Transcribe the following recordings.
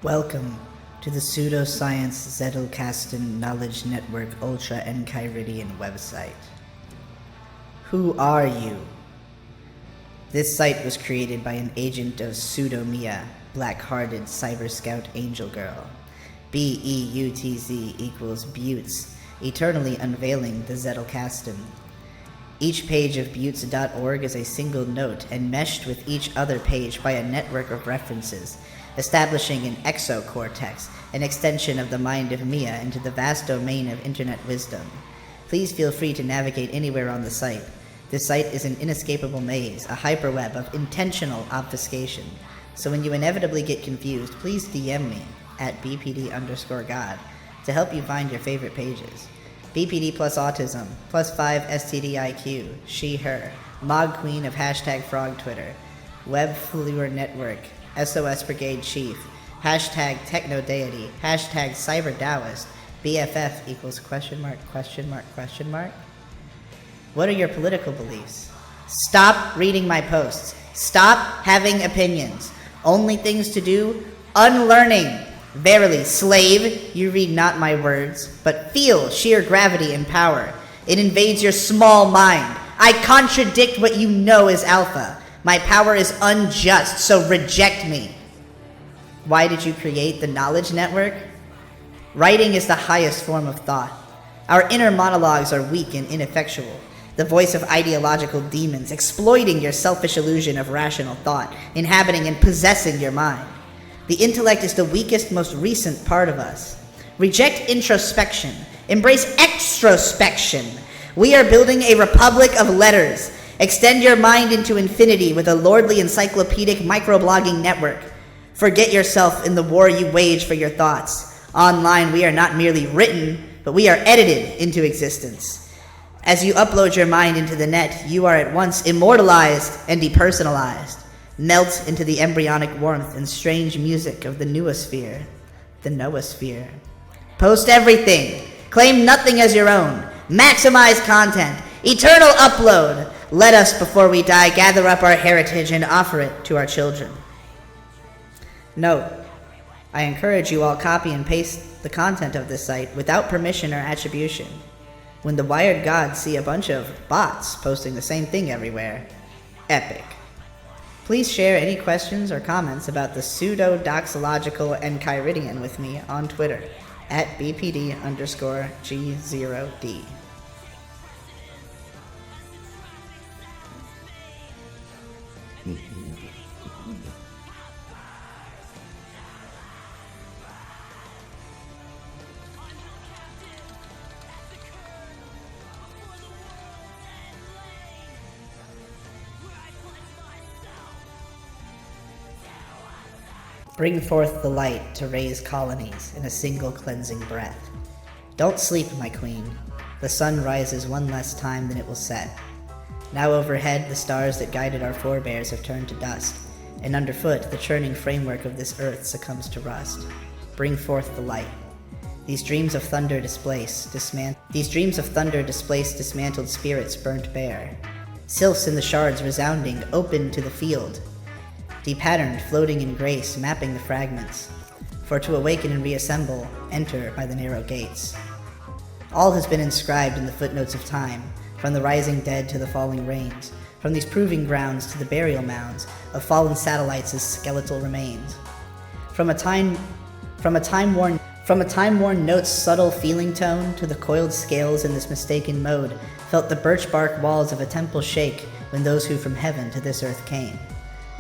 Welcome to the Pseudoscience Zettelkasten Knowledge Network Ultra Enchiridion website. Who are you? This site was created by an agent of Pseudomia, black-hearted cyber scout angel girl. BEUTZ equals Buttes, eternally unveiling the Zettelkasten. Each page of buttes.org is a single note enmeshed with each other page by a network of references, establishing an exocortex, an extension of the mind of Mia into the vast domain of internet wisdom. Please feel free to navigate anywhere on the site. This site is an inescapable maze, a hyperweb of intentional obfuscation. So when you inevitably get confused, please DM me at BPD_God to help you find your favorite pages. BPD plus autism, plus 5 STDIQ, she, her, Mog Queen of hashtag Frog Twitter, Web Fleur Network, SOS Brigade Chief, hashtag Techno Deity, hashtag Cyber Taoist, BFF equals question mark. What are your political beliefs? Stop reading my posts. Stop having opinions. Only things to do, unlearning. Verily, slave, you read not my words, but feel sheer gravity and power. It invades your small mind. I contradict what you know is alpha. My power is unjust, so reject me. Why did you create the knowledge network? Writing is the highest form of thought. Our inner monologues are weak and ineffectual. The voice of ideological demons exploiting your selfish illusion of rational thought, inhabiting and possessing your mind. The intellect is the weakest, most recent part of us. Reject introspection. Embrace extrospection. We are building a republic of letters. Extend your mind into infinity with a lordly encyclopedic microblogging network. Forget yourself in the war you wage for your thoughts. Online, we are not merely written, but we are edited into existence. As you upload your mind into the net, you are at once immortalized and depersonalized. Melt into the embryonic warmth and strange music of the noosphere, the noosphere. Post everything. Claim nothing as your own. Maximize content. Eternal upload. Let us, before we die, gather up our heritage and offer it to our children. Note, I encourage you all copy and paste the content of this site without permission or attribution. When the wired gods see a bunch of bots posting the same thing everywhere, epic. Please share any questions or comments about the pseudo-doxological Enchiridion with me on Twitter at BPD_G0D. Bring forth the light to raise colonies in a single cleansing breath. Don't sleep, my queen. The sun rises one less time than it will set. Now overhead, the stars that guided our forebears have turned to dust, and underfoot, the churning framework of this earth succumbs to rust. Bring forth the light. These dreams of thunder displaced, dismantled spirits burnt bare. Sylphs in the shards resounding, open to the field. Depatterned, floating in grace, mapping the fragments. For to awaken and reassemble, enter by the narrow gates. All has been inscribed in the footnotes of time, from the rising dead to the falling rains, from these proving grounds to the burial mounds of fallen satellites as skeletal remains. From a time-worn note's subtle feeling tone to the coiled scales in this mistaken mode, felt the birch bark walls of a temple shake when those who from heaven to this earth came.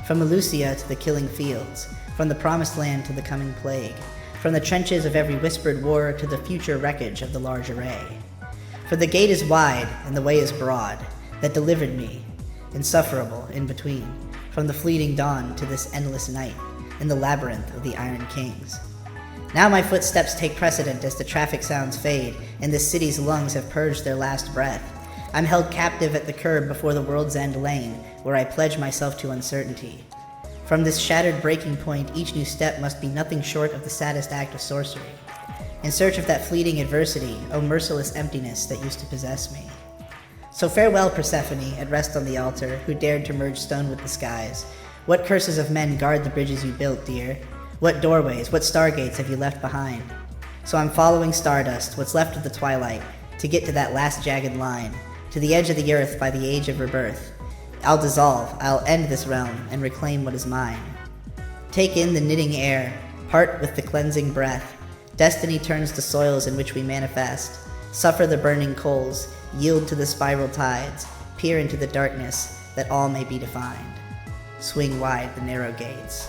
From Eleusia to the killing fields, from the promised land to the coming plague, from the trenches of every whispered war to the future wreckage of the large array. For the gate is wide and the way is broad, that delivered me, insufferable in between, from the fleeting dawn to this endless night, in the labyrinth of the Iron Kings. Now my footsteps take precedent as the traffic sounds fade, and this city's lungs have purged their last breath. I'm held captive at the curb before the world's end lane, where I pledge myself to uncertainty. From this shattered breaking point, each new step must be nothing short of the saddest act of sorcery. In search of that fleeting adversity, O merciless emptiness that used to possess me. So farewell, Persephone, at rest on the altar, who dared to merge stone with the skies. What curses of men guard the bridges you built, dear? What doorways, what stargates have you left behind? So I'm following stardust, what's left of the twilight, to get to that last jagged line, to the edge of the earth by the age of rebirth. I'll dissolve, I'll end this realm, and reclaim what is mine. Take in the knitting air, part with the cleansing breath. Destiny turns to soils in which we manifest. Suffer the burning coals, yield to the spiral tides, peer into the darkness, that all may be defined. Swing wide the narrow gates.